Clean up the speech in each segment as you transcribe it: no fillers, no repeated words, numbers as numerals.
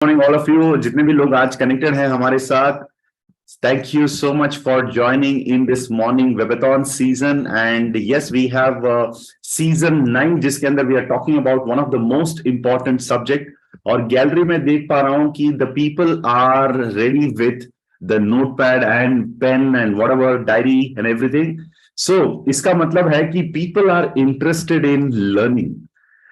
Morning all of you, जितने भी लोग आज कनेक्टेड हैं हमारे साथ, thank you so much for joining in this morning webathon season. And yes, we have season 9 जिसके अंदर we are talking about one of the most important subject. और गैलरी में देख पा रहा हूं कि the people are ready with the note pad and pen and whatever diary and everything. So इसका मतलब है कि people are interested in learning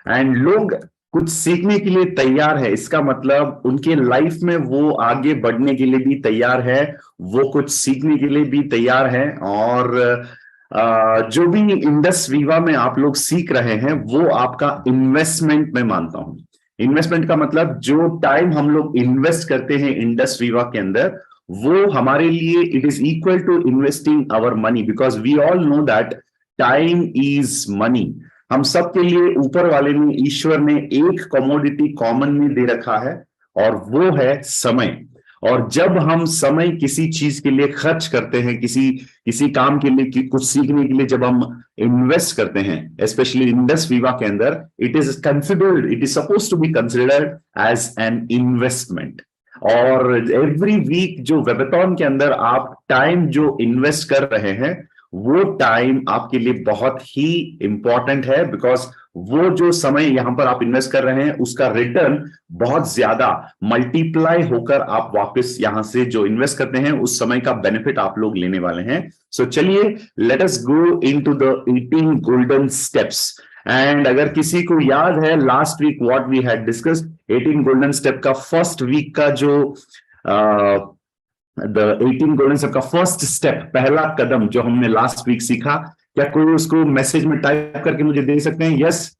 and लोग कुछ सीखने के लिए तैयार है। इसका मतलब उनके लाइफ में वो आगे बढ़ने के लिए भी तैयार है, वो कुछ सीखने के लिए भी तैयार है। और जो भी इंडस वीवा में आप लोग सीख रहे हैं वो आपका इन्वेस्टमेंट मैं मानता हूं। इन्वेस्टमेंट का मतलब जो टाइम हम लोग इन्वेस्ट करते हैं इंडस वीवा के अंदर, वो हमारे लिए it is equal to investing our money, because we all know that time is money. हम सबके लिए ऊपर वाले ने, ईश्वर ने एक कमोडिटी कॉमन में दे रखा है और वो है समय। और जब हम समय किसी चीज के लिए खर्च करते हैं, किसी किसी काम के लिए, कुछ सीखने के लिए जब हम इन्वेस्ट करते हैं, स्पेशली इंडस वीवा के अंदर, it is considered, it is suppose to be considered as an investment. और एवरी वीक जो वेबेथॉन के अंदर आप टाइम जो इन्वेस्ट कर रहे हैं, वो टाइम आपके लिए बहुत ही इंपॉर्टेंट है, बिकॉज वो जो समय यहां पर आप इन्वेस्ट कर रहे हैं उसका रिटर्न बहुत ज्यादा मल्टीप्लाई होकर आप वापस यहां से जो इन्वेस्ट करते हैं उस समय का बेनिफिट आप लोग लेने वाले हैं। सो चलिए, let us go into the 18 golden steps. And अगर किसी को याद है last week what we had discussed, 18 golden step का फर्स्ट वीक का जो द 18 गोल्डन स्टेप का फर्स्ट स्टेप, पहला कदम जो हमने लास्ट वीक सीखा, क्या कोई उसको मैसेज में टाइप करके मुझे दे सकते हैं? Yes,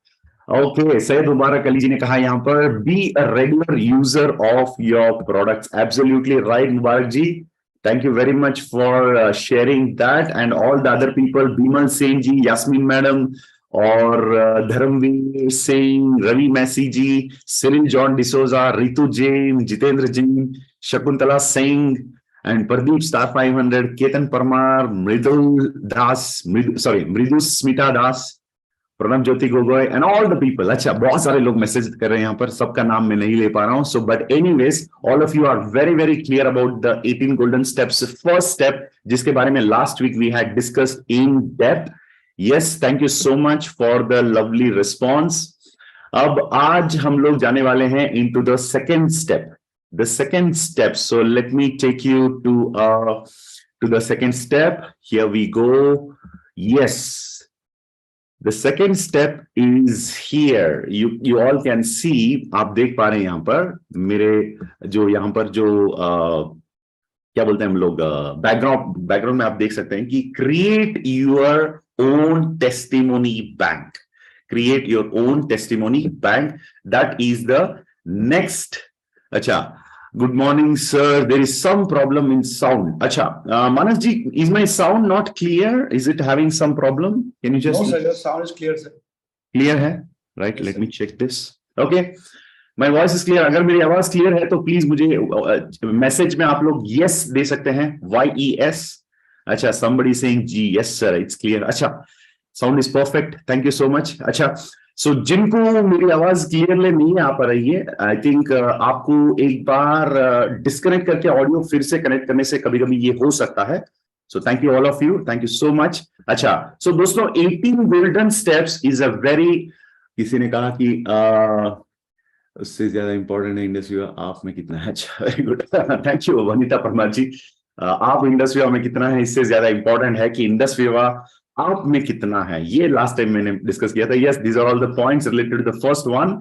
okay. सैयद मुबारक अली जी ने कहा यहां पर, be a regular user of your products. Absolutely right Mubarak ji, thank you very much for sharing that. And all the other people, Bimal Sen ji, Yasmin madam और Dharamveer Singh, Ravi Massey ji, Cyril John D'Souza, Ritu Jain, Jitendra Jain, Shakuntala Singh and Pradeep Star 500, Ketan Parmar, Mridu Smita Das, Pranab Jyoti Gogoi and all the people. अच्छा, बहुत सारे लोग message कर रहे हैं यहाँ पर, सबका नाम मैं नहीं ले पा रहा हूं। So but anyways, all of you are very very clear about the 18 golden steps. First step जिसके बारे में last week we had discussed in depth. Yes, thank you so much for the lovely response. अब आज हम लोग जाने वाले हैं into the second step, the second step. So let me take you to the second step. Here we go. Yes, the second step is here. You all can see, आप देख पा रहे हैं यहाँ पर मेरे जो यहाँ पर जो क्या बोलते हैं हम लोग, बैकग्राउंड में आप देख सकते हैं कि create your own testimony bank. Create your own testimony bank. That is the next. अच्छा, good morning sir, there is some problem in sound. अच्छा, Manas ji, is my sound not clear? Is it having some problem? Can you just? No sir, your sound is clear sir. Clear है, right? Let me check this. Okay, my voice is clear. अगर मेरी आवाज clear है तो please मुझे message में आप लोग यस दे सकते हैं, YES। अच्छा, somebody saying जी, यस सर, इट्स क्लियर। अच्छा, sound is perfect, thank you so much. अच्छा, सो जिनको मेरी आवाज क्लियरली नहीं आ पा रही है, आई थिंक आपको एक बार डिस्कनेक्ट करके ऑडियो फिर से कनेक्ट करने से कभी कभी ये हो सकता है। So thank you all of you, thank you so much. अच्छा, सो दोस्तों, 18 golden steps is a very, किसी ने कहा कि उससे ज्यादा इंपॉर्टेंट है इंडस्ट्री आप में कितना है। अच्छा, very good, thank you Vanita Parmar ji. आप इंडस्ट्री में कितना है, इससे ज्यादा इंपॉर्टेंट है कि इंडस्ट्री आप में कितना है। ये लास्ट टाइम मैंने डिस्कस किया था। Yes, these are all the points related to the first one.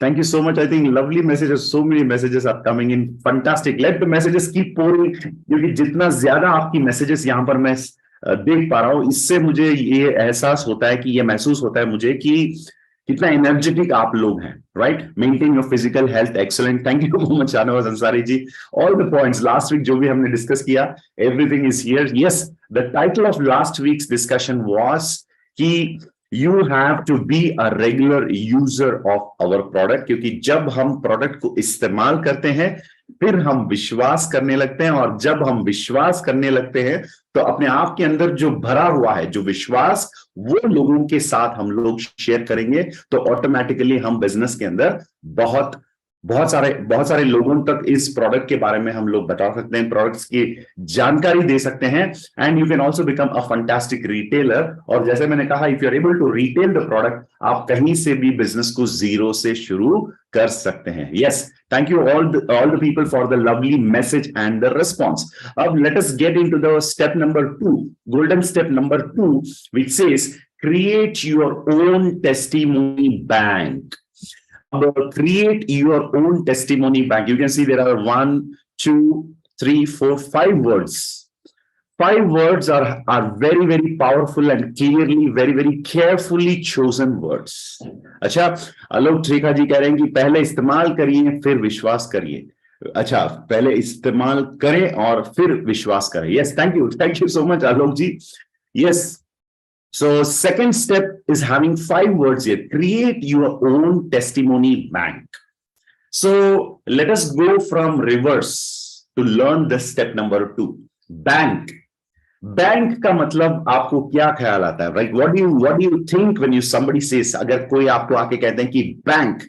Thank you so much. I think lovely messages, so many messages are coming in, fantastic. Let the messages keep pouring, क्योंकि जितना ज्यादा आपकी messages यहां पर मैं देख पा रहा हूं, इससे मुझे ये एहसास होता है, कि ये महसूस होता है मुझे कि कितना एनर्जेटिक आप लोग हैं। Right, maintain your physical health, excellent. Thank you so much Shahnawaz Ansari ji. All the points last week जो भी हमने डिस्कस किया, everything is here. Yes, the title of last week's discussion was कि you have to be a regular user of our product, क्योंकि जब हम product को इस्तेमाल करते हैं फिर हम विश्वास करने लगते हैं, और जब हम विश्वास करने लगते हैं तो अपने आप के अंदर जो भरा हुआ है जो विश्वास, वो लोगों के साथ हम लोग शेयर करेंगे, तो ऑटोमेटिकली हम बिजनेस के अंदर बहुत बहुत सारे लोगों तक इस प्रोडक्ट के बारे में हम लोग बता सकते हैं, प्रोडक्ट्स की जानकारी दे सकते हैं, and you can also become a fantastic retailer. और जैसे मैंने कहा, if you are able to retail the product, आप कहीं से भी बिजनेस को जीरो से शुरू कर सकते हैं। Yes, thank you all the people for the lovely message and the response. Let us get into the step number 2, golden step number 2, which says create your own testimony bank. Create your own testimony bank. You can see there are 1, 2, 3, 4, 5 words. 5 words are very, very powerful and clearly, very, very carefully chosen words. अच्छा, आलोक त्रिखा जी कह रहे हैं कि पहले इस्तेमाल करिए फिर विश्वास करिए। अच्छा, पहले इस्तेमाल करें और फिर विश्वास करें। Yes, thank you so much Alok ji. Yes, so second step is having 5 words here. Create your own testimony bank. So let us go from reverse to learn the step number 2. Bank. Bank का मतलब आपको क्या ख्याल आता है? Right, what do you think when you somebody says, अगर कोई आपको आके कहते हैं कि बैंक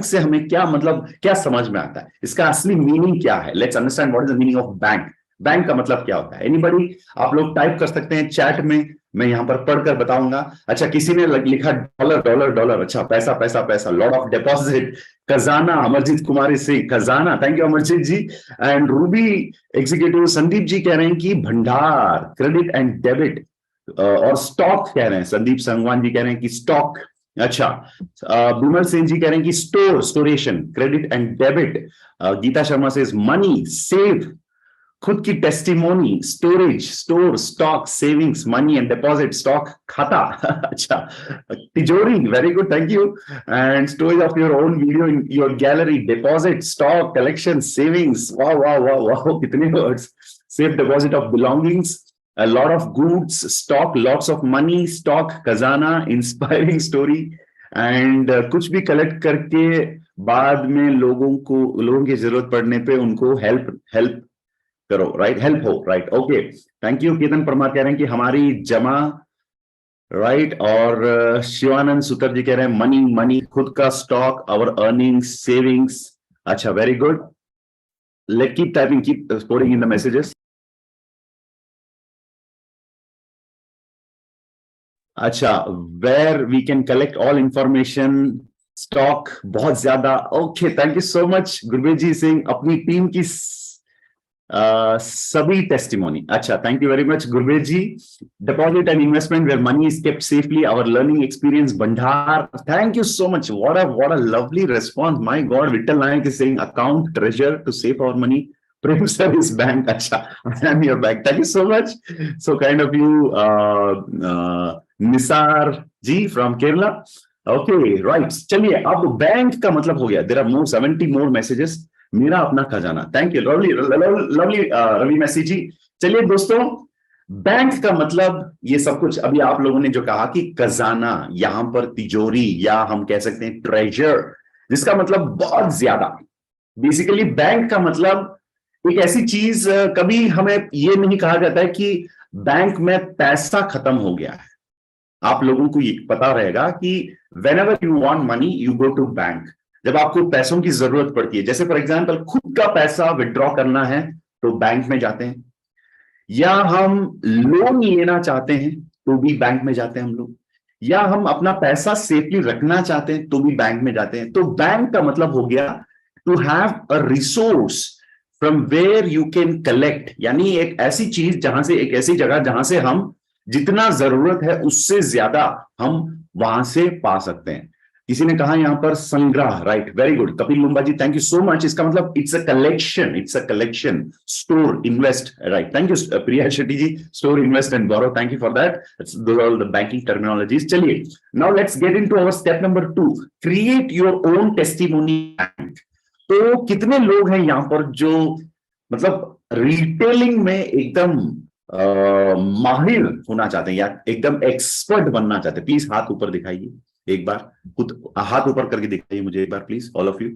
से हमें क्या मतलब, क्या समझ में आता है, इसका असली मीनिंग क्या है? Let's understand what is the meaning of bank. Bank का मतलब क्या होता है? एनीबडी? आप लोग टाइप कर सकते हैं चैट में, मैं यहां पर पढ़कर बताऊंगा। अच्छा, किसी ने लिखा डॉलर डॉलर डॉलर, अच्छा, पैसा पैसा पैसा, लॉट ऑफ डिपॉजिट, खजाना, अमरजीत कुमारी सिंह, खजाना, thank you Amarjeet ji. And ruby executive Sandeep ji कह रहे हैं कि भंडार, क्रेडिट एंड डेबिट, और स्टॉक कह रहे हैं, संदीप संगवान जी कह रहे हैं कि स्टॉक। अच्छा, बिमल सिंह जी कह रहे हैं कि store, storation, credit and debit. Geeta Sharma से मनी, सेव, खुद की testimony, storage, store, stock, savings, money and deposit, stock खाता। अच्छा, तिजोरी, very good, thank you. And storage of your own video in your gallery, deposit, stock, collection, savings, वाह वाह वाह वाह, कितने words. Safe deposit of belongings, a lot of goods, stock, lots of money, stock, खजाना, inspiring story, and कुछ भी collect करके बाद में लोगों की जरूरत पड़ने पे उनको हेल्प करो, राइट, हेल्प हो, right, okay, thank you. Ketan Parmar कह रहे हैं कि हमारी जमा, राइट, और शिवानंद सुतर जी कह रहे हैं मनी मनी, खुद का स्टॉक, आवर अर्निंग्स, सेविंग्स। अच्छा, very good, let keep typing, keep storing in the messages. अच्छा, where we can collect all information, stock, बहुत ज्यादा, okay, thank you so much Gurbeji Singh, अपनी टीम की सभी टेस्टिमोनी। अच्छा, thank you very much Gurbej ji. Deposit and investment where money is kept safely, our learning experience, भंडार, thank you so much, what a lovely response, my God. Vitthal Nayak is saying account, treasure to save our money, Prem service bank. अच्छा, I am your bank, thank you so much, so kind of you. Nisar ji from Kerala, okay, right. चलिए, अब bank का मतलब हो गया। There are more 70 more messages. मेरा अपना खजाना, thank you, lovely lovely Ravi Massey ji. चलिए दोस्तों, बैंक का मतलब ये सब कुछ अभी आप लोगों ने जो कहा कि खजाना, यहां पर तिजोरी, या हम कह सकते हैं ट्रेजर, जिसका मतलब बहुत ज्यादा। बेसिकली बैंक का मतलब एक ऐसी चीज, कभी हमें ये नहीं कहा जाता है कि बैंक में पैसा खत्म हो गया है। आप लोगों को ये पता रहेगा कि whenever you want money you go to bank. जब आपको पैसों की जरूरत पड़ती है, जैसे फॉर एग्जांपल खुद का पैसा विड्रॉ करना है तो बैंक में जाते हैं, या हम लोन लेना चाहते हैं तो भी बैंक में जाते हैं हम लोग, या हम अपना पैसा सेफली रखना चाहते हैं तो भी बैंक में जाते हैं। तो बैंक का मतलब हो गया to have a resource from where you can collect, यानी एक ऐसी चीज जहां से, एक ऐसी जगह जहां से हम जितना जरूरत है उससे ज्यादा हम वहां से पा सकते हैं। किसी ने कहा यहां पर संग्रह, right, very good, Kapil Lumba ji, thank you so much. इसका मतलब it's a collection, store, invest, right, thank you Priya Shetty ji, store, invest and borrow, thank you for that, those are the banking terminologies. चलिए, now let's get into our step number 2, create your own testimony bank. तो कितने लोग हैं यहां पर जो मतलब retailing में एकदम माहिर होना चाहते हैं, या एकदम एक्सपर्ट बनना चाहते हैं? प्लीज हाथ ऊपर दिखाइए एक बार, खुद हाथ ऊपर करके दिखाइए मुझे एक बार प्लीज, ऑल ऑफ यू,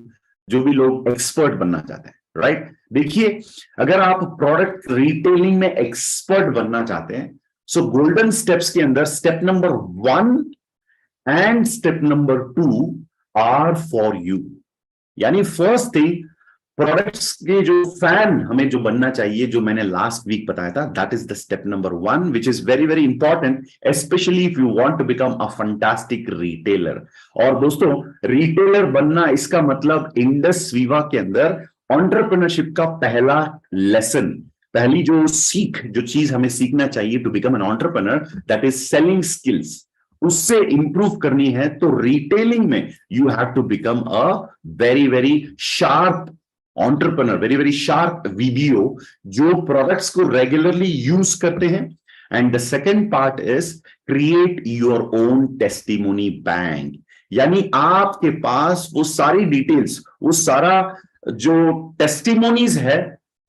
जो भी लोग एक्सपर्ट बनना चाहते हैं, राइट। देखिए, अगर आप प्रोडक्ट रिटेलिंग में एक्सपर्ट बनना चाहते हैं, सो गोल्डन स्टेप्स के अंदर step number 1 and step number 2 are for you. यानी फर्स्ट थिंग, प्रोडक्ट्स के जो फैन हमें जो बनना चाहिए, जो मैंने लास्ट वीक बताया था, that is the step number 1 which is very very important, specially if you want to become a fantastic retailer. और दोस्तों, रिटेलर बनना, इसका मतलब इंडस वीवा के अंदर एंटरप्रेन्योरशिप का पहला लेसन, पहली जो सीख, जो चीज हमें सीखना चाहिए to become an entrepreneur, that is selling skills, उससे इंप्रूव करनी है तो रिटेलिंग में you have to become a very very sharp entrepreneur, very very sharp VBO, जो प्रोडक्ट्स को रेगुलरली यूज करते हैं। And the second part is create your own testimony bank. यानी आपके पास वो सारी डिटेल्स, वो सारा जो टेस्टिमोनीज है,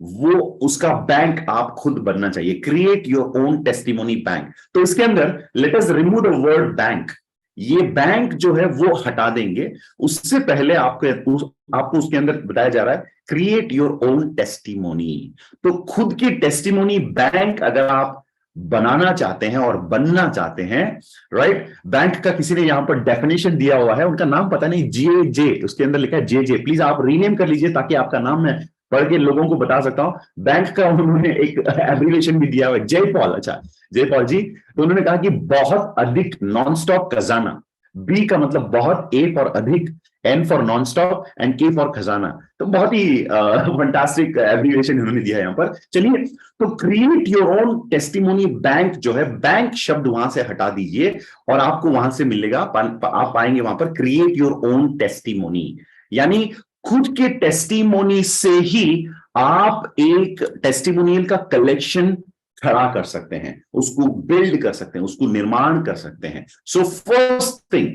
वो उसका बैंक आप खुद बनना चाहिए। Create your own testimony bank. तो इसके अंदर let us remove the word bank. ये बैंक जो है वो हटा देंगे। उससे पहले आपको उसके अंदर बताया जा रहा है क्रिएट योर ओन टेस्टिमोनी। तो खुद की टेस्टिमोनी बैंक अगर आप बनाना चाहते हैं और बनना चाहते हैं, राइट, बैंक का किसी ने यहां पर डेफिनेशन दिया हुआ है, उनका नाम पता नहीं, जे, उसके अंदर लिखा है जे। प्लीज आप रीनेम कर लीजिए ताकि आपका नाम मैं पढ़ के लोगों को बता सकता हूं। बैंक का उन्होंने एक एब्रिविएशन भी दिया हुआ है, जयपॉल। अच्छा, जयपॉल जी। तो उन्होंने कहा कि बहुत अधिक नॉन स्टॉप खजाना। बी का मतलब बहुत, ए फॉर अधिक, N for non stop and K for खजाना। तो बहुत ही फंटास्टिक एब्रिविएशन उन्होंने दिया है यहां पर। चलिए, तो create your own testimony bank जो है, बैंक शब्द वहां से हटा दीजिए और आपको वहां से मिलेगा, आप पाएंगे वहां पर क्रिएट योर ओन टेस्टिमोनी। यानी खुद के टेस्टिमोनी से ही आप एक टेस्टिमोनियल का कलेक्शन खड़ा कर सकते हैं, उसको बिल्ड कर सकते हैं, उसको निर्माण कर सकते हैं। सो फर्स्ट थिंग,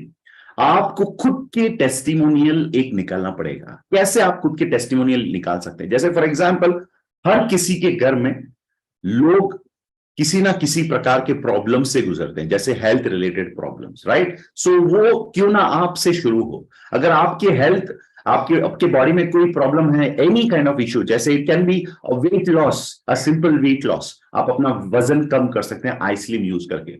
आपको खुद के टेस्टिमोनियल एक निकालना पड़ेगा। कैसे आप खुद के टेस्टिमोनियल निकाल सकते हैं? जैसे फॉर एग्जांपल, हर किसी के घर में लोग किसी ना किसी प्रकार के प्रॉब्लम से गुजरते हैं, जैसे हेल्थ रिलेटेड प्रॉब्लम्स, राइट। सो वो क्यों ना आपसे शुरू हो। अगर आपके हेल्थ, आपके बॉडी में कोई प्रॉब्लम है, एनी काइंड ऑफ इश्यू, जैसे it can be weight loss, a simple weight loss, आप अपना वजन कम कर सकते हैं आई स्लिम यूज करके।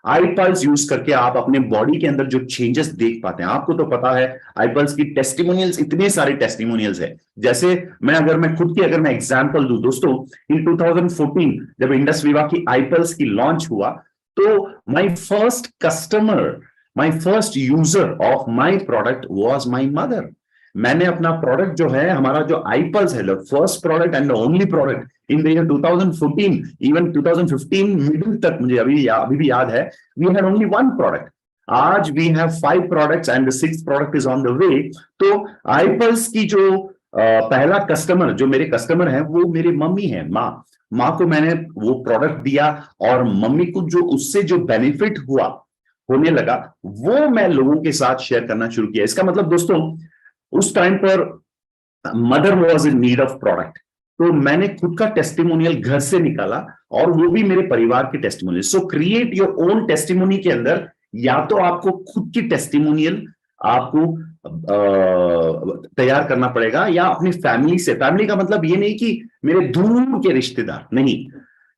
आई पल्स यूज करके आप अपने बॉडी के अंदर जो चेंजेस देख पाते हैं। आपको तो पता है आई पल्स की टेस्टिमोनियल्स, इतने सारे टेस्टिमोनियल्स है। जैसे मैं खुद की अगर मैं एग्जांपल दूं दोस्तों, इन 2014 जब इंडस वीवा की आई पल्स की लॉन्च हुआ, तो my first customer, my first user of my product was my mother. मैंने अपना प्रोडक्ट जो है, हमारा जो आई पल्स है, first product and only product in the year 2014, even 2015 middle तक मुझे अभी भी याद है, we had only one product. आज we have 5 products and the 6th product is on the way. तो आई पल्स की जो पहला कस्टमर, जो मेरे कस्टमर है, वो मेरी मम्मी है, माँ को मैंने वो प्रोडक्ट दिया और मम्मी को जो उससे जो बेनिफिट होने लगा, वो मैं लोगों के साथ शेयर करना शुरू किया। इसका मतलब दोस्तों, उस टाइम पर mother was in need of product, तो मैंने खुद का टेस्टिमोनियल घर से निकाला और वो भी मेरे परिवार के testimonial. So create your own testimony के अंदर या तो आपको खुद की टेस्टिमोनियल आपको तैयार करना पड़ेगा, या अपनी फैमिली से। फैमिली का मतलब ये नहीं कि मेरे दूर के रिश्तेदार, नहीं,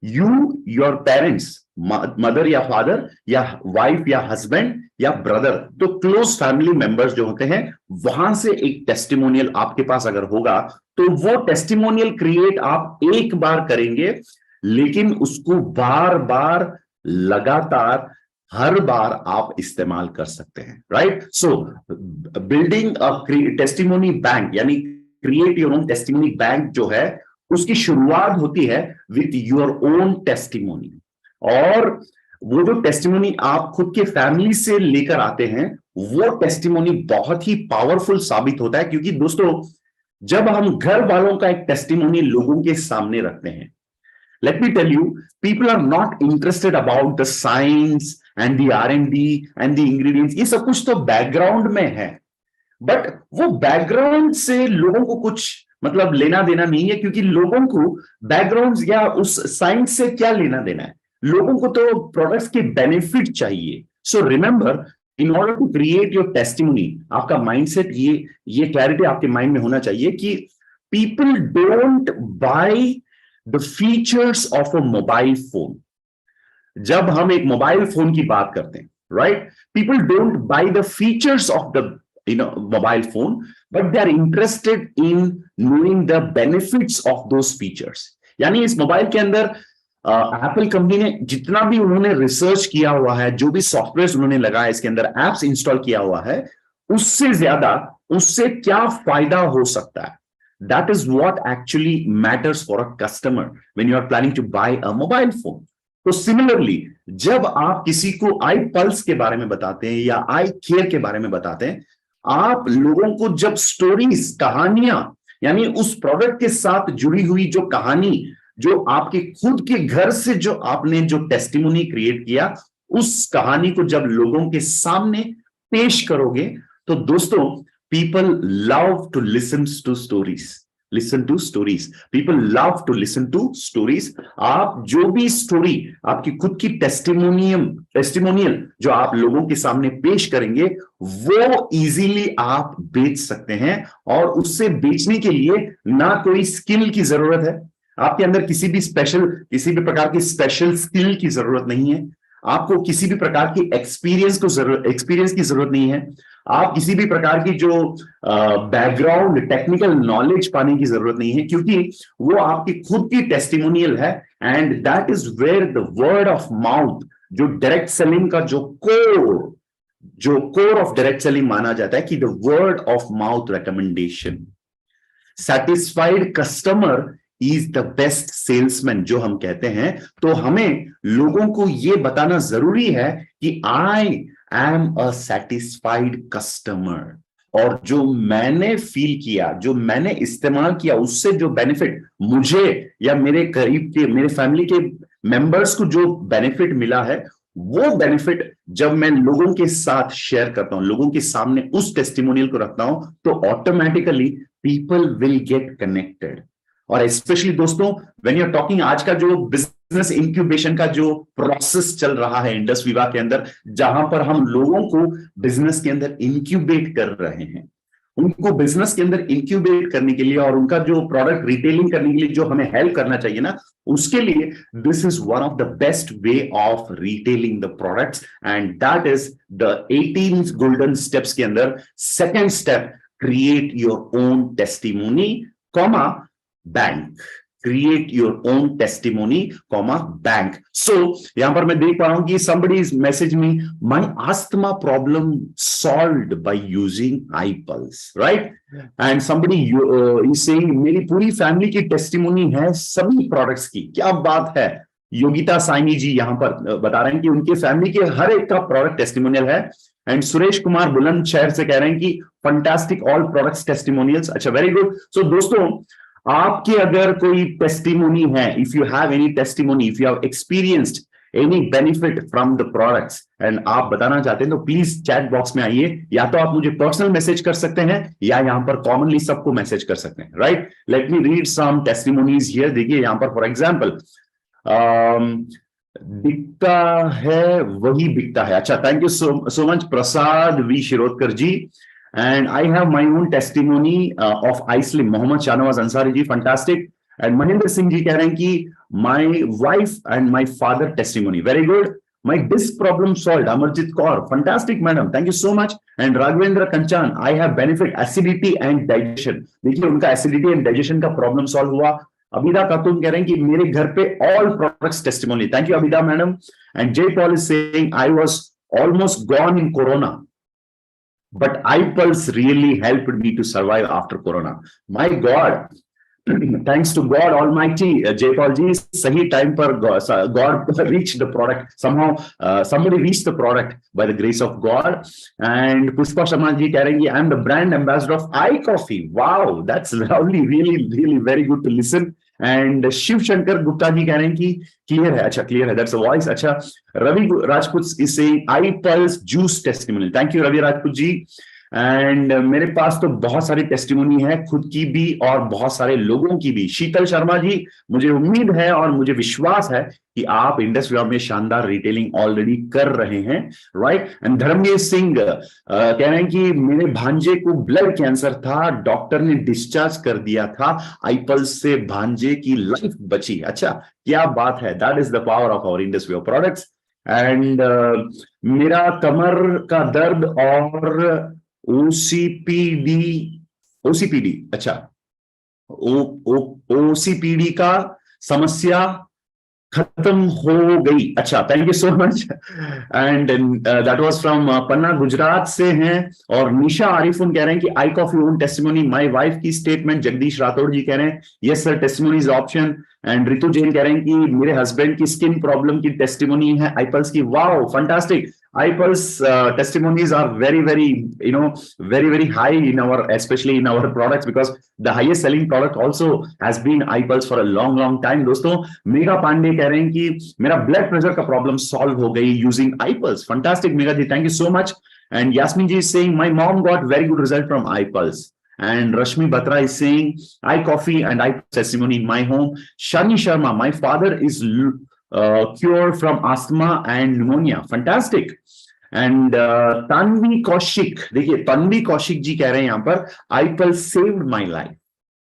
यू, योर पेरेंट्स, मदर या फादर या वाइफ या हस्बैंड या ब्रदर, तो क्लोज फैमिली मेंबर्स जो होते हैं, वहां से एक टेस्टिमोनियल आपके पास अगर होगा, तो वो टेस्टिमोनियल क्रिएट आप एक बार करेंगे, लेकिन उसको बार बार, लगातार, हर बार आप इस्तेमाल कर सकते हैं, right. So building a testimony bank, यानी create your own testimony bank जो है, उसकी शुरुआत होती है विथ योर ओन टेस्टिमोनी। और वो जो टेस्टिमोनी आप खुद के फैमिली से लेकर आते हैं, वो टेस्टिमोनी बहुत ही पावरफुल साबित होता है। क्योंकि दोस्तों, जब हम घर वालों का एक टेस्टिमोनी लोगों के सामने रखते हैं, let me tell you, people are not interested about the science and the R&D and the ingredients. ये सब कुछ तो बैकग्राउंड में है, बट वो बैकग्राउंड से लोगों को कुछ मतलब लेना देना नहीं है, क्योंकि लोगों को बैकग्राउंड या उस साइंस से क्या लेना देना है। लोगों को तो प्रोडक्ट्स के बेनिफिट चाहिए। So remember, in order to create your testimony, आपका माइंडसेट, ये क्लैरिटी आपके माइंड में होना चाहिए कि people don't buy the features of a mobile phone. जब हम एक मोबाइल फोन की बात करते हैं, right, people don't buy the features of the mobile phone, but they are interested in knowing the benefits of those features. यानी इस mobile के अंदर एप्पल कंपनी ने जितना भी उन्होंने रिसर्च किया हुआ है, जो भी सॉफ्टवेयर उन्होंने लगाया, इसके अंदर एप्स इंस्टॉल किया हुआ है, उससे ज्यादा उससे क्या फायदा हो सकता है, that is what actually matters for a customer when you are planning to buy a mobile phone. तो सिमिलरली जब आप किसी को आई पल्स के बारे में बताते हैं या आई केयर के बारे में बताते हैं, आप लोगों को जब स्टोरीज, कहानियां, यानी उस प्रोडक्ट के साथ जुड़ी हुई जो कहानी, जो आपके खुद के घर से जो आपने जो टेस्टिमोनी क्रिएट किया, उस कहानी को जब लोगों के सामने पेश करोगे, तो दोस्तों people love to listen to stories. Listen to stories. People love to listen to stories. आप जो भी स्टोरी, आपकी खुद की टेस्टिमोनियल जो आप लोगों के सामने पेश करेंगे, वो इजीली आप बेच सकते हैं। और उससे बेचने के लिए ना कोई स्किल की जरूरत है, आपके अंदर किसी भी प्रकार की स्पेशल स्किल की जरूरत नहीं है, आपको किसी भी प्रकार की एक्सपीरियंस की जरूरत नहीं है, आप किसी भी प्रकार की जो बैकग्राउंड टेक्निकल नॉलेज पाने की जरूरत नहीं है, क्योंकि वो आपकी खुद की टेस्टिमोनियल है। And that is where the word of mouth, जो डायरेक्ट सेलिंग का जो कोर ऑफ डायरेक्ट सेलिंग माना जाता है, कि the word of mouth recommendation. Satisfied customer is the best salesman जो हम कहते हैं। तो हमें लोगों को यह बताना जरूरी है कि I am a satisfied customer, और जो मैंने फील किया, जो मैंने इस्तेमाल किया, उससे जो बेनिफिट मुझे या मेरे करीब के, मेरे फैमिली के मेंबर्स को जो बेनिफिट मिला है, वो बेनिफिट जब मैं लोगों के साथ शेयर करता हूं, लोगों के सामने उस टेस्टिमोनियल को रखता हूं, तो automatically people will get connected. और स्पेशली दोस्तों, व्हेन यू आर टॉकिंग, आज का जो बिजनेस इंक्यूबेशन का जो प्रोसेस चल रहा है इंडस विवा के अंदर, जहां पर हम लोगों को बिजनेस के अंदर इंक्यूबेट कर रहे हैं, उनको बिजनेस के अंदर इंक्यूबेट करने के लिए और उनका जो प्रोडक्ट रिटेलिंग करने के लिए जो हमें हेल्प करना चाहिए ना, उसके लिए this is one of the best way of retailing the products, and that is the 18 golden steps के अंदर second step, create your own testimony, comma bank. Create your own testimony, comma bank. So यहां पर मैं देख पा रहा हूं कि somebody is message me, my asthma problem solved by using iPulse, right? And somebody is saying मेरी पूरी फैमिली की टेस्टिमोनी है सभी प्रोडक्ट्स की। क्या बात है। योगिता साइनी जी यहां पर बता रहे हैं कि उनके फैमिली के हर एक का प्रोडक्ट टेस्टिमोनियल है। एंड सुरेश कुमार बुलंदशहर से कह रहे हैं कि फंटास्टिक ऑल प्रोडक्ट्स टेस्टिमोनियल्स। अच्छा, वेरी गुड। सो दोस्तों, आपके अगर कोई टेस्टिमोनी है, if you have any testimony, if you have experienced any benefit from the products and आप बताना चाहते हैं, तो प्लीज चैट बॉक्स में आइए। या तो आप मुझे पर्सनल मैसेज कर सकते हैं या यहां पर कॉमनली सबको मैसेज कर सकते हैं, right? Let me read some testimonies here. देखिए यहां पर फॉर एग्जांपल बिकता है वही बिकता है। अच्छा, thank you so much Prasad V Shirodkar ji. And I have my own testimony of iSlim, Mohammad Shahnawaz Ansari ji, fantastic. And Mahinder Singh ji कह रहे हैं कि my wife and my father testimony, very good. My disc problem solved, Amarjit Kaur, fantastic madam, thank you so much. And Raghavendra Kanchan, I have benefit acidity and digestion. देखिए उनका acidity and digestion का problem solve हुआ। अबिदा खातून कह रहे हैं कि मेरे घर पे all products testimony, thank you Abida madam. And Jay Paul is saying I was almost gone in Corona, but iPulse really helped me to survive after Corona. My God, thanks to God Almighty, Jaypal ji, sahi time par God reached the product. Somehow, somebody reached the product by the grace of God. And Pushpa Sharma ji keh rahe hain, I am the brand ambassador of iCoffee. Wow, that's lovely, really very good to listen. And Shiv Shankar Gupta ji कह रहे हैं कि clear है। अच्छा, clear है, that's a voice. अच्छा, Ravi Rajput is saying iPulse juice testimony, thank you Ravi Rajput ji. And मेरे पास तो बहुत सारी टेस्टिमोनी है, खुद की भी और बहुत सारे लोगों की भी। शीतल शर्मा जी, मुझे उम्मीद है और मुझे विश्वास है कि आप इंडस्ट्री में शानदार रिटेलिंग ऑलरेडी कर रहे हैं, राइट? एंड धर्मवीर सिंह कह रहे हैं कि मेरे भांजे को ब्लड कैंसर था, डॉक्टर ने डिस्चार्ज कर दिया था, आईपल्स से भांजे की लाइफ बची। अच्छा, क्या बात है, that is the power of our industry of products. And मेरा कमर का दर्द और ओसीपीडी, ओसीपीडी, अच्छा, ओ ओ ओसीपीडी का समस्या खत्म हो गई। अच्छा, thank you so much. And that was from Panna, Gujarat से हैं। और निशा आरिफुन कह रहे हैं कि iCoffee own testimony my wife की स्टेटमेंट। जगदीश राठौड़ जी कह रहे हैं yes sir testimony is option. And Ritu Jain कह रहे हैं कि मेरे हस्बैंड की स्किन प्रॉब्लम की टेस्टिमोनी है आईपल्स की। Wow, fantastic. IPulse testimonies are very very, you know, very very high in our, especially in our products, because the highest selling product also has been iPulse for a long long time। दोस्तों, मेगा पांडे कह रहे हैं कि मेरा blood pressure का problem solve हो गई using iPulse। Fantastic Megha ji, thank you so much. And Yasmin ji is saying my mom got very good result from iPulse। And Rashmi Batra is saying, I coffee and I testimony in my home. Shani Sharma, my father is cured from asthma and pneumonia. Fantastic. And Tanvi Kaushik, देखिए तन्वी कौशिक जी कह रहे हैं यहां पर, iPulse saved my life,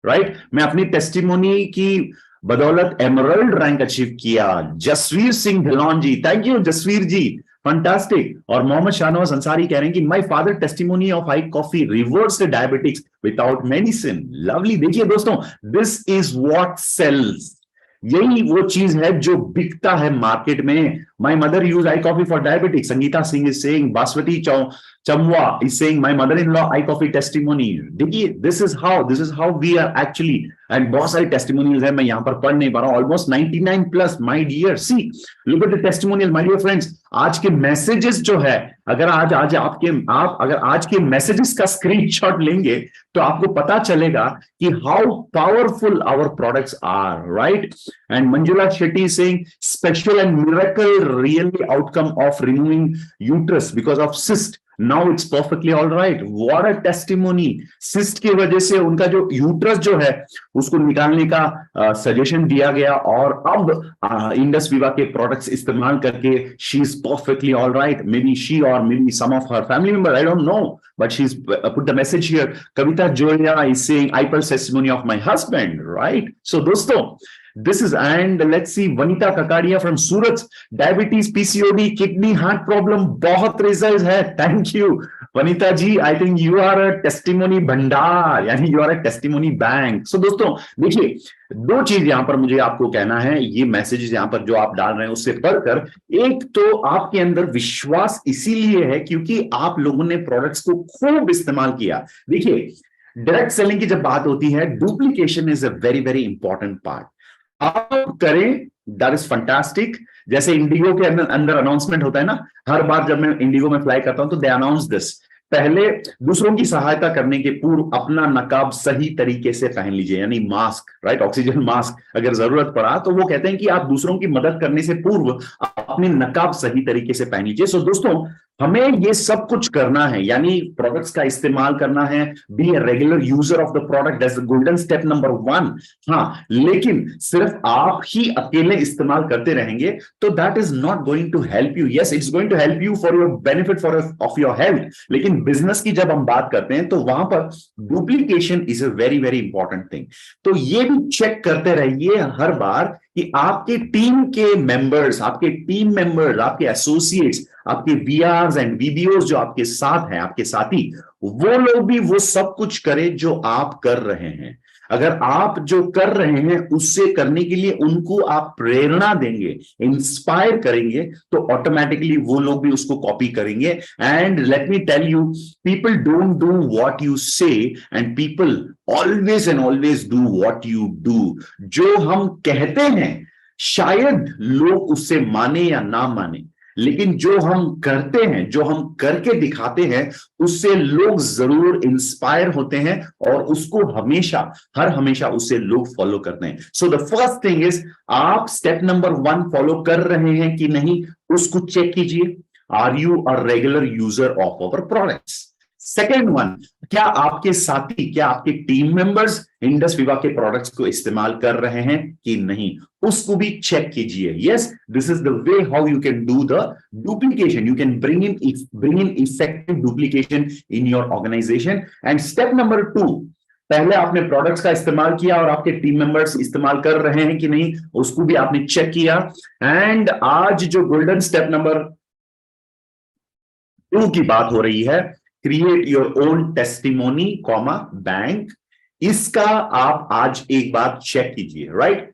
राइट। मैं अपनी testimony की बदौलत एमरल्ड रैंक अचीव किया। Jasveer Singh Dhillon ji, thank you Jasveer ji, fantastic. और मोहम्मद शाहनवाज अंसारी कह रहे हैं कि my father testimony of iCoffee reverse diabetics without medicine. Lovely. देखिए दोस्तों, दिस इज व्हाट सेल्स। यही वो चीज है जो बिकता है मार्केट में। My mother use iCoffee for diabetic. Sangeeta Singh is saying, Basavati Chamwa is saying my mother in law iCoffee testimony. देखिए, this is how we are actually. And बहुत सारी टेस्टिमोनियल्स है, मैं यहां पर पढ़ नहीं पा रहा हूं, almost 99 plus. My dear, see look at the testimonial my dear friends. आज के मैसेजेस जो है, अगर आज आप अगर आज के मैसेजेस का स्क्रीनशॉट लेंगे तो आपको पता चलेगा कि how powerful our products are, right. And Manjula Shetty saying special and miracle really outcome of removing uterus because of cyst, now it's perfectly all right. What a testimony. Cyst की वजह से उनका जो यूट्रस जो है उसको निकालने का सजेशन दिया गया, और अब इंडस विवा के प्रोडक्ट्स इस्तेमाल करके she is perfectly all right. May be she और may be some of her family member, I don't know, but she's put the message here. Kavita Joya is saying iPulse testimony of my husband, right? So dosto, this is, and let's see, Vanita Kakaria from Surat, diabetes, PCOD, kidney, heart problem, बहुत results है। Thank you Vanita ji, I think you are a testimony भंडार, यानी you are a testimony bank। So दोस्तों देखिए, दो चीज यहां पर मुझे आपको कहना है, ये मैसेजेस यहां पर जो आप डाल रहे हैं उससे पढ़कर। एक तो आपके अंदर विश्वास इसीलिए है क्योंकि आप लोगों ने प्रोडक्ट्स को खूब इस्तेमाल किया। देखिए, डायरेक्ट सेलिंग की जब बात होती है, duplication is a very very important part. आप करें, दैट इज फंटास्टिक। जैसे इंडिगो के अंदर अनाउंसमेंट होता है ना, हर बार जब मैं इंडिगो में फ्लाई करता हूं तो दे अनाउंस दिस, पहले दूसरों की सहायता करने के पूर्व अपना नकाब सही तरीके से पहन लीजिए, यानी मास्क, राइट, ऑक्सीजन मास्क। अगर जरूरत पड़ा तो वो कहते हैं कि आप दूसरों की मदद करने से पूर्व अपने नकाब सही तरीके से पहन लीजिए। सो दोस्तों, हमें ये सब कुछ करना है, यानी प्रोडक्ट्स का इस्तेमाल करना है, be a regular user of the product, that's the golden step number 1। हाँ, लेकिन सिर्फ आप ही अकेले इस्तेमाल करते रहेंगे तो that is not going to help you. Yes, it's going to help you for your benefit, for of your health, लेकिन बिजनेस की जब हम बात करते हैं तो वहां पर duplication is a very very important thing. तो ये भी चेक करते रहिए हर बार कि आपके टीम के मेंबर्स, आपके एसोसिएट्स, आपके वीआरस एंड वीबीओस जो आपके साथ हैं, आपके साथी, वो लोग भी वो सब कुछ करें जो आप कर रहे हैं। अगर आप जो कर रहे हैं उससे करने के लिए उनको आप प्रेरणा देंगे, इंस्पायर करेंगे, तो ऑटोमेटिकली वो लोग भी उसको कॉपी करेंगे। And let me tell you, people don't do what you say and people always and always do what you do. जो हम कहते हैं शायद लोग उससे माने या ना माने, लेकिन जो हम करते हैं, जो हम करके दिखाते हैं, उससे लोग जरूर इंस्पायर होते हैं और उसको हर हमेशा उससे लोग फॉलो करते हैं। So the first thing is, आप स्टेप नंबर 1 फॉलो कर रहे हैं कि नहीं, उसको चेक कीजिए। Are you a regular user of our products? Second one, क्या आपके साथी, क्या आपके टीम मेंबर्स इंडस विवा के प्रोडक्ट्स को इस्तेमाल कर रहे हैं कि नहीं, उसको भी चेक कीजिए। Yes, this is the way how you can do the duplication, you can bring in effective duplication in your organization. And step number 2, पहले आपने प्रोडक्ट्स का इस्तेमाल किया और आपके टीम मेंबर्स इस्तेमाल कर रहे हैं कि नहीं, उसको भी आपने चेक किया। एंड आज जो गोल्डन स्टेप नंबर 2 की बात हो रही है, create your own testimony comma bank, इसका आप आज एक बार चेक कीजिए, right?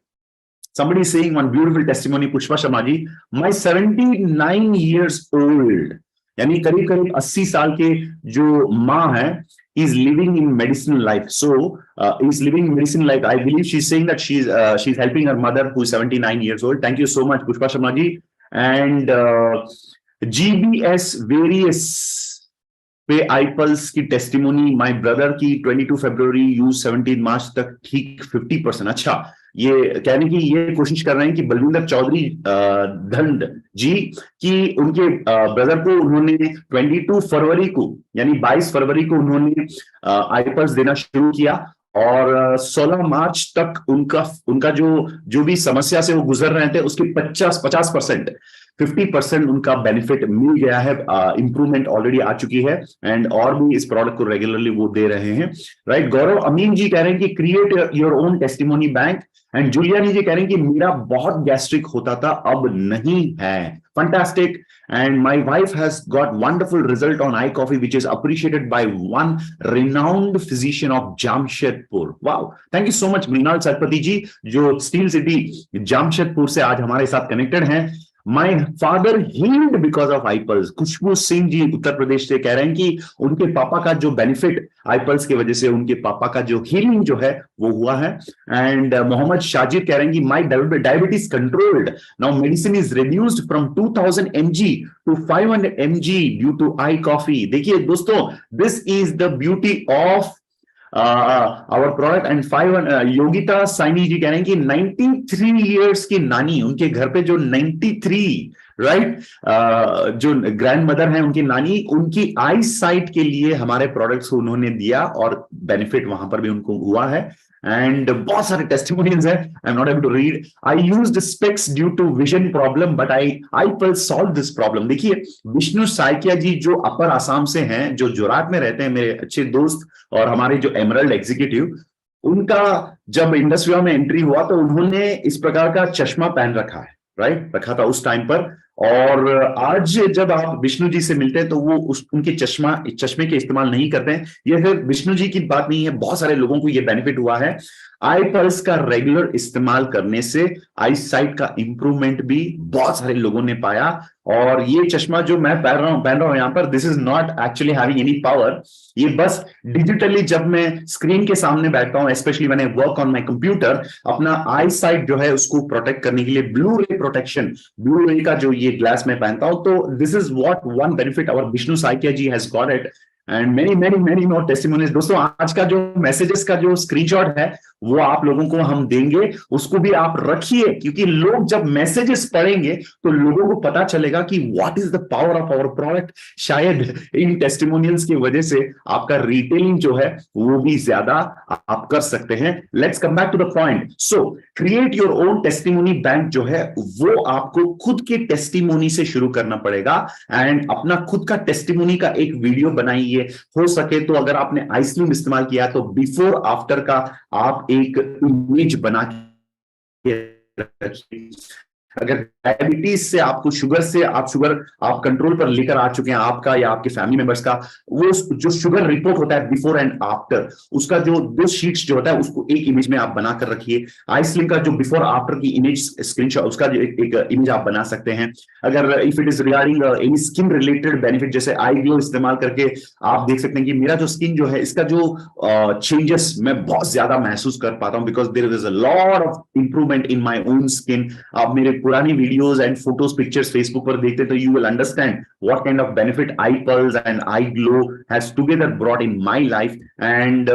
Somebody is saying one beautiful testimony, Pushpa Sharma ji, my 79 years old, यानी करीब करीब 80 साल के जो माँ है, is living in medicinal life. So is living medicinal life. I believe she's saying that she's helping her mother who is 79 years old. Thank you so much, Pushpa Sharma ji. And GBS various पे iPulse की testimony, my brother की 22 फरवरी use 17 मार्च तक ठीक 50%। अच्छा, ये कहने की ये कोशिश कर रहे हैं कि बलविंदर चौधरी धंड जी की उनके ब्रदर को उन्होंने 22 फरवरी को यानी 22 फरवरी को उन्होंने iPulse देना शुरू किया और 16 मार्च तक उनका जो भी समस्या से वो गुजर रहे थे उसके 50% उनका बेनिफिट मिल गया है, इंप्रूवमेंट ऑलरेडी आ चुकी है एंड और भी इस प्रोडक्ट को रेगुलरली वो दे रहे हैं, राइट? गौरव अमीन जी कह रहे हैं कि create your own testimony bank, and Juliani ji कह रहे हैं कि मेरा बहुत गैस्ट्रिक होता था अब नहीं है। Fantastic. And my wife has got wonderful result on iCoffee, which is appreciated by one renowned physician of Jamshedpur. Wow, thank you so much Mrinal Sarpati ji, जो स्टील सिटी जामशेदपुर से आज हमारे साथ कनेक्टेड हैं। My father healed because of iPulse. खुशबू सिंह जी उत्तर प्रदेश से कह रहे हैं कि उनके पापा का जो बेनिफिट iPulse की वजह से उनके पापा का जो हीलिंग जो है वो हुआ है। एंड मोहम्मद शाजिर कह रहे हैं कि my diabetes controlled, now medicine is reduced from 2000 mg to 500 mg due to iCoffee। देखिए दोस्तों, this is the beauty of our product। and 5 Yogita Saini ji कह रहे हैं कि 93 इयर्स की नानी, उनके घर पे जो 93 राइट जो ग्रैंड मदर है उनकी नानी, उनकी आई साइट के लिए हमारे प्रोडक्ट्स को उन्होंने दिया और बेनिफिट वहां पर भी उनको हुआ है। एंड बहुत सारे टेस्टिमोनियल्स है, I am not able to read. I used specs due to vision problem but iPulse solve this problem. देखिए विष्णु साइकिया जी जो अपर आसाम से हैं, जो जोराट में रहते हैं, मेरे अच्छे दोस्त और हमारे जो एमरल्ड एग्जीक्यूटिव, उनका जब इंडस्ट्री में एंट्री हुआ तो उन्होंने इस प्रकार का चश्मा पहन रखा है, राइट, रखा था उस टाइम पर। और आज जब आप विष्णु जी से मिलते हैं तो वो उनके चश्मे के इस्तेमाल नहीं करते हैं। ये सिर्फ विष्णु जी की बात नहीं है, बहुत सारे लोगों को ये बेनिफिट हुआ है। iPulse का रेगुलर इस्तेमाल करने से आई साइट का इंप्रूवमेंट भी बहुत सारे लोगों ने पाया। और ये चश्मा जो मैं पहन रहा हूं यहाँ पर, this is not actually having any power, ये बस डिजिटली जब मैं स्क्रीन के सामने बैठता हूं, specially when I work on my computer, अपना आई साइट जो है उसको प्रोटेक्ट करने के लिए ब्लू रे प्रोटेक्शन, ब्लू रे का जो ये ग्लास में पहनता हूं, तो this is what one benefit our Vishnu Saikia ji has got it. And many more testimonies. दोस्तों आज का जो मैसेजेस का जो स्क्रीनशॉट है वो आप लोगों को हम देंगे, उसको भी आप रखिए, क्योंकि लोग जब मैसेजेस पढ़ेंगे तो लोगों को पता चलेगा कि what is the power of our product. शायद इन टेस्टिमोनियल्स की वजह से आपका रिटेलिंग जो है वो भी ज्यादा आप कर सकते हैं। Let's come back to the point. So create your own testimony bank जो है वो आपको खुद के टेस्टिमोनी से शुरू करना पड़ेगा एंड अपना खुद का टेस्टिमोनी का एक वीडियो बनाइए। हो सके तो अगर आपने आइसक्रीम इस्तेमाल किया तो बिफोर आफ्टर का आप एक इमेज बना के रखिए। अगर डायबिटीज से आपको शुगर आप कंट्रोल पर लेकर आ चुके हैं, आपका या आपके फैमिली मेंबर्स का, वो जो शुगर रिपोर्ट होता है बिफोर एंड आफ्टर, उसका जो 2 शीट्स जो होता है उसको एक इमेज में आप बनाकर रखिए। आइसलिंग का जो बिफोर आफ्टर की इमेज स्क्रीनशॉट, उसका जो एक इमेज आप बना सकते हैं। अगर if it is regarding any skin related benefit, जैसे आई ग्लो इस्तेमाल करके आप देख सकते हैं कि मेरा जो स्किन जो है इसका जो चेंजेस मैं बहुत ज्यादा महसूस कर पाता हूं, because there is a lot of improvement in my own skin. आप मेरे पुरानी videos and photos pictures Facebook पर देखते तो you will understand what kind of benefit iPulse and iGlow has together brought in my life. And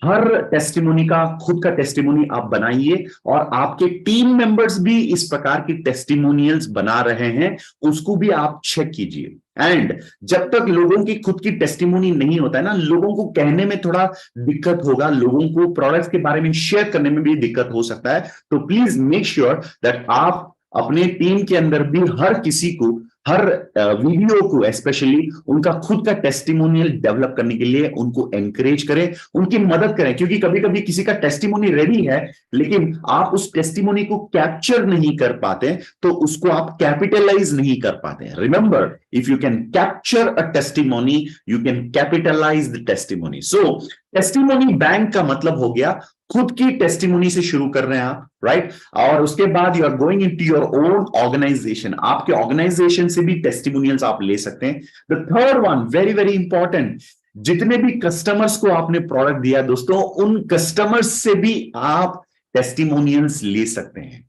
हर testimony का खुद का टेस्टिमोनी आप बनाइए और आपके टीम मेंबर्स भी इस प्रकार की टेस्टिमोनियल्स बना रहे हैं, उसको भी आप चेक कीजिए। एंड जब तक लोगों की खुद की टेस्टिमोनी नहीं होता है ना, लोगों को कहने में थोड़ा दिक्कत होगा, लोगों को प्रोडक्ट्स के बारे में शेयर करने में भी दिक्कत हो सकता है। तो प्लीज मेक श्योर दैट आप अपने टीम के अंदर भी हर किसी को हर वीडियो को स्पेशली उनका खुद का टेस्टिमोनियल डेवलप करने के लिए उनको एनकरेज करें, उनकी मदद करें, क्योंकि कभी कभी किसी का टेस्टिमोनी रेडी है लेकिन आप उस टेस्टिमोनी को कैप्चर नहीं कर पाते, तो उसको आप कैपिटलाइज नहीं कर पाते। Remember, if you can capture a testimony you can capitalize the testimony. So testimony bank का मतलब हो गया खुद की टेस्टिमोनी से शुरू कर रहे हैं आप, राइट? और उसके बाद you are going into your own organization, आपके ऑर्गेनाइजेशन से भी टेस्टिमोनियल्स आप ले सकते हैं। The third one very very important, जितने भी कस्टमर्स को आपने प्रोडक्ट दिया दोस्तों, उन कस्टमर्स से भी आप टेस्टिमोनियल्स ले सकते हैं।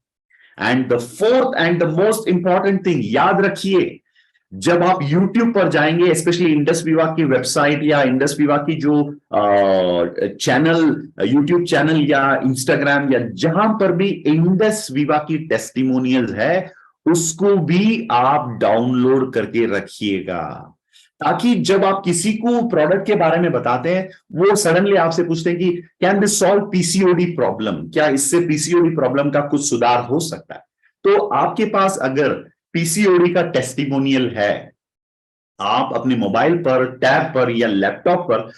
And the fourth and the most important thing, याद रखिए, जब आप YouTube पर जाएंगे, स्पेशली इंडस विवा की वेबसाइट या इंडस विवा की जो चैनल, YouTube चैनल या इंस्टाग्राम या जहां पर भी इंडस विवा की टेस्टिमोनियल्स है, उसको भी आप डाउनलोड करके रखिएगा, ताकि जब आप किसी को प्रोडक्ट के बारे में बताते हैं, वो सडनली आपसे पूछते हैं कि can this solve PCOD problem, क्या इससे पीसीओडी प्रॉब्लम का कुछ सुधार हो सकता है? तो आपके पास अगर पीसीओडी का टेस्टिमोनियल है, आप अपने मोबाइल पर, टैब पर या लैपटॉप पर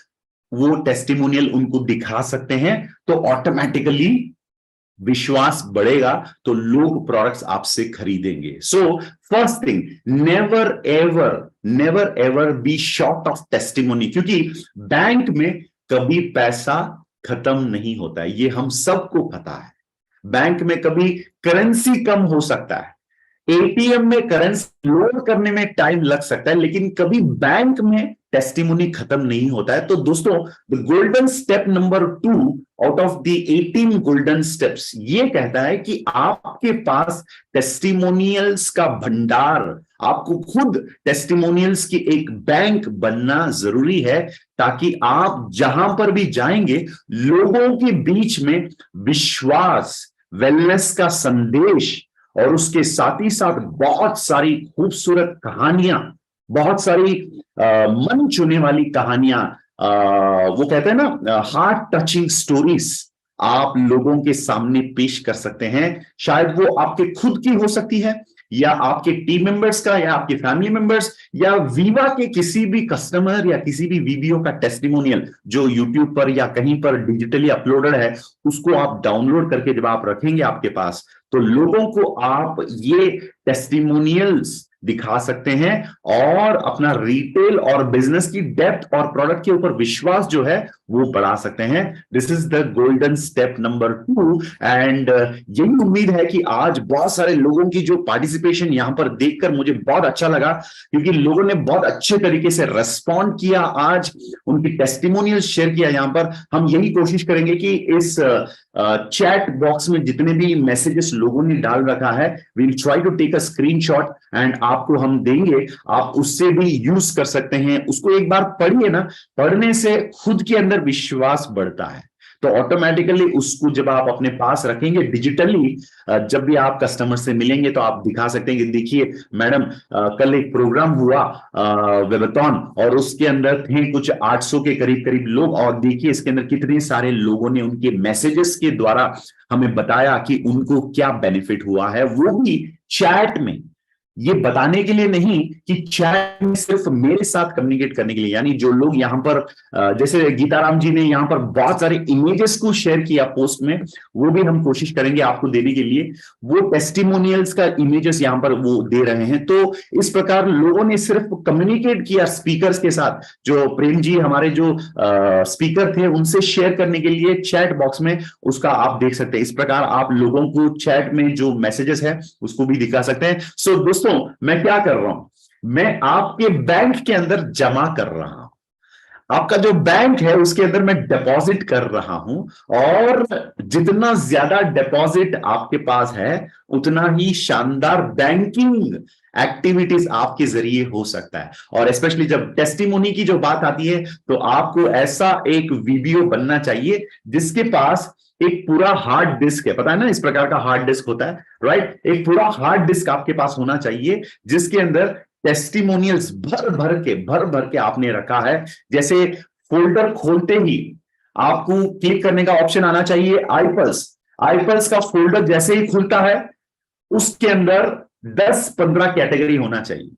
वो टेस्टिमोनियल उनको दिखा सकते हैं, तो ऑटोमेटिकली विश्वास बढ़ेगा, तो लोग प्रोडक्ट्स आपसे खरीदेंगे। So first thing, never ever be short of testimony, क्योंकि बैंक में कभी पैसा खत्म नहीं होता है, ये हम सबको पता है। बैंक में कभी करेंसी कम हो सकता है, एटीएम में करेंसी लोड करने में टाइम लग सकता है, लेकिन कभी बैंक में टेस्टिमोनी खत्म नहीं होता है। तो दोस्तों, the golden step number 2 out of the 18 golden steps ये कहता है कि आपके पास टेस्टिमोनियल्स का भंडार, आपको खुद टेस्टिमोनियल्स की एक बैंक बनना जरूरी है, ताकि आप जहां पर भी जाएंगे लोगों के बीच में विश्वास, वेलनेस का संदेश और उसके साथ ही साथ बहुत सारी खूबसूरत कहानियां, बहुत सारी मन छूने वाली कहानियां, वो कहते हैं ना हार्ट टचिंग स्टोरीज, आप लोगों के सामने पेश कर सकते हैं। शायद वो आपके खुद की हो सकती है, या आपके टीम मेंबर्स का, या आपके फैमिली मेंबर्स, या वीवा के किसी भी कस्टमर, या किसी भी वीडियो का टेस्टिमोनियल जो यूट्यूब पर या कहीं पर डिजिटली अपलोडेड है, उसको आप डाउनलोड करके जब आप रखेंगे आपके पास, तो लोगों को आप ये टेस्टिमोनियल्स दिखा सकते हैं और अपना रिटेल और बिजनेस की डेप्थ और प्रोडक्ट के ऊपर विश्वास जो है वो बढ़ा सकते हैं। This is the golden step number 2। And यही उम्मीद है कि आज बहुत सारे लोगों की जो पार्टिसिपेशन यहां पर देखकर मुझे बहुत अच्छा लगा, क्योंकि लोगों ने बहुत अच्छे तरीके से रेस्पॉन्ड किया, आज उनकी टेस्टिमोनियल शेयर किया। यहां पर हम यही कोशिश करेंगे कि इस चैट बॉक्स में जितने भी मैसेजेस लोगों ने डाल रखा है, we'll try to take a screenshot and आपको हम देंगे, आप उससे भी यूज कर सकते हैं। उसको एक बार पढ़िए ना, पढ़ने से खुद के अंदर विश्वास बढ़ता है, तो ऑटोमेटिकली उसको जब आप अपने पास रखेंगे डिजिटली, जब भी आप कस्टमर से मिलेंगे तो आप दिखा सकते हैं कि देखिए मैडम, कल एक प्रोग्राम हुआ वेबथॉन, और उसके अंदर थे कुछ 800 के करीब करीब लोग, और देखिए इसके अंदर कितने सारे लोगों ने उनके मैसेजेस के द्वारा हमें बताया कि उनको क्या बेनिफिट हुआ है, वो भी चैट में। ये बताने के लिए नहीं कि चैट में सिर्फ मेरे साथ कम्युनिकेट करने के लिए, यानी जो लोग यहां पर जैसे गीताराम जी ने यहां पर बहुत सारे इमेजेस को शेयर किया पोस्ट में, वो भी हम कोशिश करेंगे आपको देने के लिए। वो टेस्टिमोनियल्स का इमेजेस यहां पर वो दे रहे हैं। तो इस प्रकार लोगों ने सिर्फ कम्युनिकेट किया स्पीकर्स के साथ, जो प्रेम जी हमारे जो स्पीकर थे उनसे शेयर करने के लिए चैट बॉक्स में, उसका आप देख सकते हैं। इस प्रकार आप लोगों को चैट में जो मैसेजेस है उसको भी दिखा सकते हैं। सो दोस्तों, मैं क्या कर रहा हूं, मैं आपके बैंक के अंदर जमा कर रहा हूं, आपका जो बैंक है उसके अंदर मैं डिपॉजिट कर रहा हूं, और जितना ज्यादा डिपॉजिट आपके पास है उतना ही शानदार बैंकिंग एक्टिविटीज आपके जरिए हो सकता है। और स्पेशली जब टेस्टिमोनी की जो बात आती है, तो आपको ऐसा एक वीडियो बनना चाहिए जिसके पास एक पूरा हार्ड डिस्क है, पता है ना इस प्रकार का हार्ड डिस्क होता है, राइट? एक पूरा हार्ड डिस्क आपके पास होना चाहिए जिसके अंदर टेस्टिमोनियल्स भर भर के आपने रखा है। जैसे फोल्डर खोलते ही आपको क्लिक करने का ऑप्शन आना चाहिए आईपल्स, आईपल्स का फोल्डर जैसे ही खुलता है उसके अंदर 10-15 कैटेगरी होना चाहिए।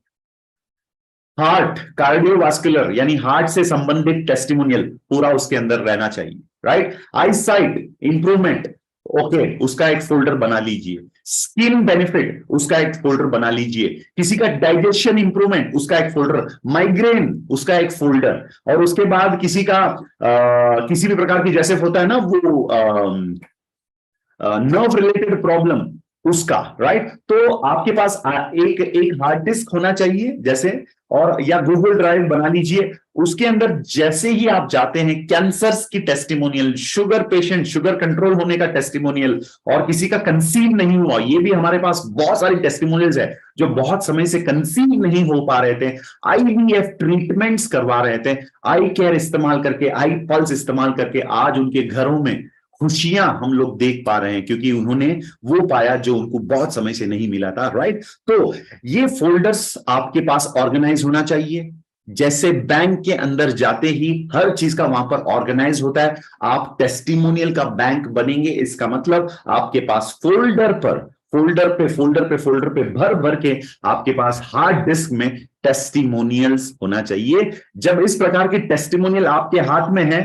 हार्ट, कार्डियोवास्कुलर यानी हार्ट से संबंधित टेस्टिमोनियल पूरा उसके अंदर रहना चाहिए, राइट। आई साइट इंप्रूवमेंट, ओके, उसका एक फोल्डर बना लीजिए। स्किन बेनिफिट, उसका एक फोल्डर बना लीजिए। किसी का डाइजेशन इंप्रूवमेंट, उसका एक फोल्डर। माइग्रेन, उसका एक फोल्डर। और उसके बाद किसी का किसी भी प्रकार की, जैसे होता है ना वो नर्व रिलेटेड प्रॉब्लम, उसका, राइट। तो आपके पास एक एक हार्ड डिस्क होना चाहिए जैसे, और या गूगल ड्राइव बना लीजिए। उसके अंदर जैसे ही आप जाते हैं, कैंसर की testimonial, sugar patient, sugar control होने का टेस्टिमोनियल, और किसी का कंसीव नहीं हुआ, ये भी हमारे पास बहुत सारी टेस्टिमोनियल्स है जो बहुत समय से कंसीव नहीं हो पा रहे थे, आईवीएफ ट्रीटमेंट्स करवा रहे थे, आई केयर इस्तेमाल करके, आई पल्स इस्तेमाल करके आज उनके घरों में खुशियां हम लोग देख पा रहे हैं, क्योंकि उन्होंने वो पाया जो उनको बहुत समय से नहीं मिला था, राइट। तो ये फोल्डर्स आपके पास ऑर्गेनाइज होना चाहिए। जैसे बैंक के अंदर जाते ही हर चीज का वहां पर ऑर्गेनाइज होता है, आप टेस्टिमोनियल का बैंक बनेंगे। इसका मतलब आपके पास फोल्डर पर फोल्डर पे फोल्डर पे फोल्डर पे भर भर के आपके पास हार्ड डिस्क में टेस्टिमोनियल्स होना चाहिए। जब इस प्रकार के टेस्टिमोनियल आपके हाथ में है,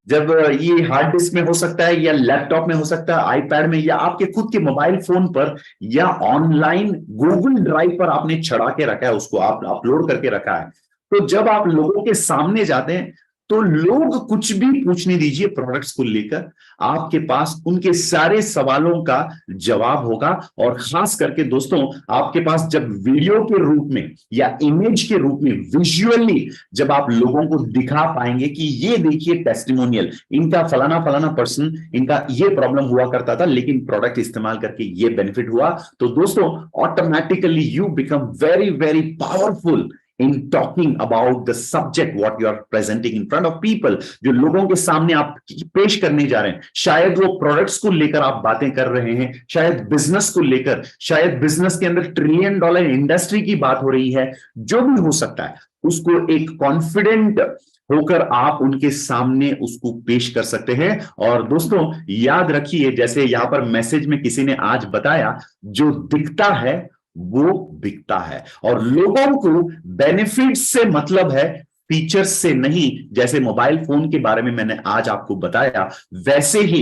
जब ये हार्ड डिस्क में हो सकता है, या लैपटॉप में हो सकता है, आईपैड में, या आपके खुद के मोबाइल फोन पर, या ऑनलाइन गूगल ड्राइव पर आपने चढ़ा के रखा है, उसको आप अपलोड करके रखा है, तो जब आप लोगों के सामने जाते हैं तो लोग कुछ भी पूछने दीजिए प्रोडक्ट्स को लेकर, आपके पास उनके सारे सवालों का जवाब होगा। और खास करके दोस्तों, आपके पास जब वीडियो के रूप में या इमेज के रूप में विजुअली जब आप लोगों को दिखा पाएंगे कि ये देखिए टेस्टिमोनियल, इनका फलाना फलाना पर्सन, इनका ये प्रॉब्लम हुआ करता था लेकिन प्रोडक्ट इस्तेमाल करके ये बेनिफिट हुआ, तो दोस्तों automatically you become very very powerful in talking about the subject what you are presenting in front of people। जो लोगों के सामने आप पेश करने जा रहे हैं, शायद वो प्रोडक्ट्स को लेकर आप बातें कर रहे हैं, शायद बिजनेस को लेकर, शायद बिजनेस के अंदर ट्रिलियन डॉलर इंडस्ट्री की बात हो रही है, जो भी हो सकता है, उसको एक कॉन्फिडेंट होकर आप उनके सामने उसको पेश कर सकते हैं। और दोस्तों याद रखिए, जैसे यहां पर मैसेज में किसी ने आज बताया, जो दिखता है वो बिकता है, और लोगों को बेनिफिट से मतलब है, फीचर्स से नहीं। जैसे मोबाइल फोन के बारे में मैंने आज आपको बताया, वैसे ही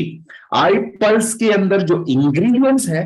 आई पल्स के अंदर जो इंग्रेडिएंट्स है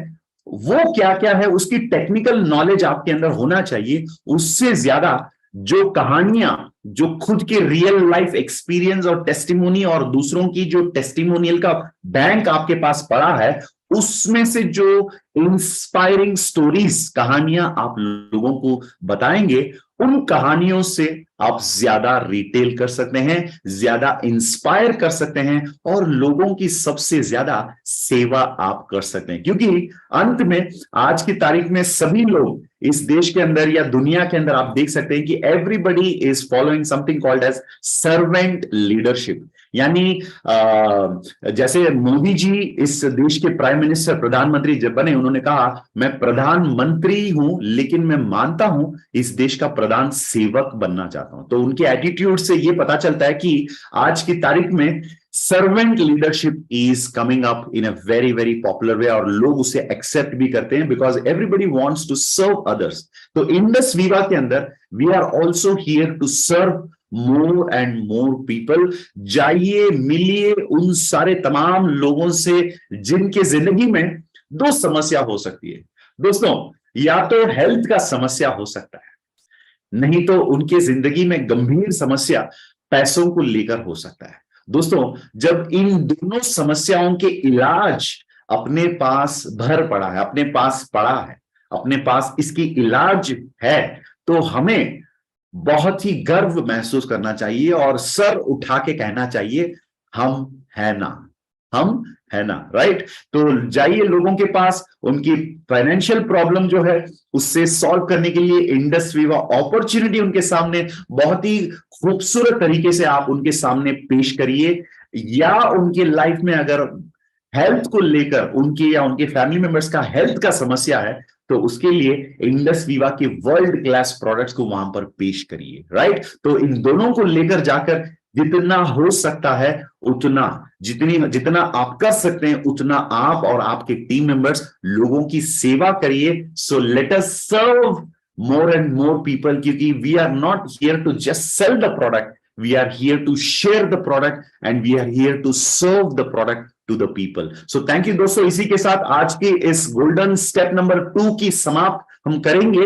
वो क्या क्या है, उसकी टेक्निकल नॉलेज आपके अंदर होना चाहिए। उससे ज्यादा जो कहानियां, जो खुद के रियल लाइफ एक्सपीरियंस और टेस्टिमोनी, और दूसरों की जो टेस्टिमोनियल का बैंक आपके पास पड़ा है, उसमें से जो इंस्पायरिंग स्टोरीज, कहानियां आप लोगों को बताएंगे, उन कहानियों से आप ज्यादा रिटेल कर सकते हैं, ज्यादा इंस्पायर कर सकते हैं, और लोगों की सबसे ज्यादा सेवा आप कर सकते हैं। क्योंकि अंत में आज की तारीख में सभी लोग इस देश के अंदर या दुनिया के अंदर आप देख सकते हैं कि everybody is following something called as servant leadership. यानी जैसे मोदी जी इस देश के प्राइम मिनिस्टर, प्रधानमंत्री जब बने, उन्होंने कहा मैं प्रधानमंत्री हूं लेकिन मैं मानता हूं इस देश का प्रधान सेवक बनना चाहता हूं। तो उनके एटीट्यूड से यह पता चलता है कि आज की तारीख में servant leadership is coming up in a very very popular way, और लोग उसे एक्सेप्ट भी करते हैं, because everybody wants to serve others. तो इंडस वीवा के अंदर we are also here to serve more and more people. जाइए, मिलिए उन सारे तमाम लोगों से जिनके जिंदगी में दो समस्या हो सकती है दोस्तों, या तो हेल्थ का समस्या हो सकता है, नहीं तो उनके जिंदगी में गंभीर समस्या पैसों को लेकर हो सकता है। दोस्तों जब इन दोनों समस्याओं के इलाज अपने पास भर पड़ा है, अपने पास पड़ा है, अपने पास इसकी इलाज है, तो हमें बहुत ही गर्व महसूस करना चाहिए और सर उठा के कहना चाहिए, हम है ना, हम है ना, राइट। तो जाइए लोगों के पास, उनकी फाइनेंशियल प्रॉब्लम जो है उससे सॉल्व करने के लिए इंडस वीवा अपॉर्चुनिटी उनके सामने बहुत ही खूबसूरत तरीके से आप उनके सामने पेश करिए। या उनके लाइफ में अगर हेल्थ को लेकर उनके या उनके फैमिली मेंबर्स का हेल्थ का समस्या है, तो उसके लिए इंडस वीवा के वर्ल्ड क्लास प्रोडक्ट्स को वहां पर पेश करिए, राइट। तो इन दोनों को लेकर जाकर जितना हो सकता है उतना, जितना आप कर सकते हैं उतना आप और आपके टीम मेंबर्स लोगों की सेवा करिए। So let us serve more and more people, क्योंकि we are not here to just sell the product, we are here to share the product and we are here to serve the product to the people. So thank you दोस्तों, इसी के साथ आज के इस golden step number 2 की समाप्त हम करेंगे